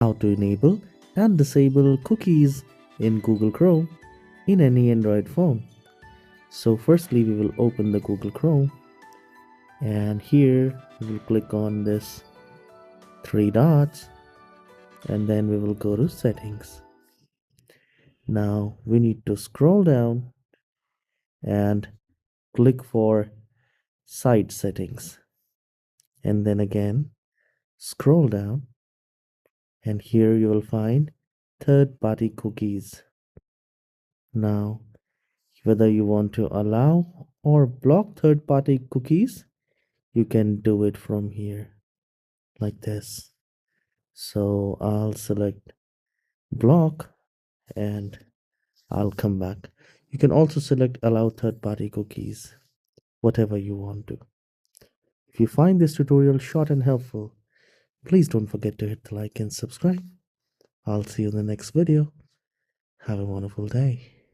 how to enable and disable cookies in Google Chrome in any Android phone. So firstly we will open the Google Chrome, and here we will click on this three dots, and then we will go to settings. Now we need to scroll down and click for site settings, and then again scroll down, and here you will find third-party cookies. Now whether you want to allow or block third-party cookies, you can do it from here like this. So I'll select block and I'll come back. You can also select allow third-party cookies, whatever you want to. If you find this tutorial short and helpful, please don't forget to hit the like and subscribe. I'll see you in the next video. Have a wonderful day.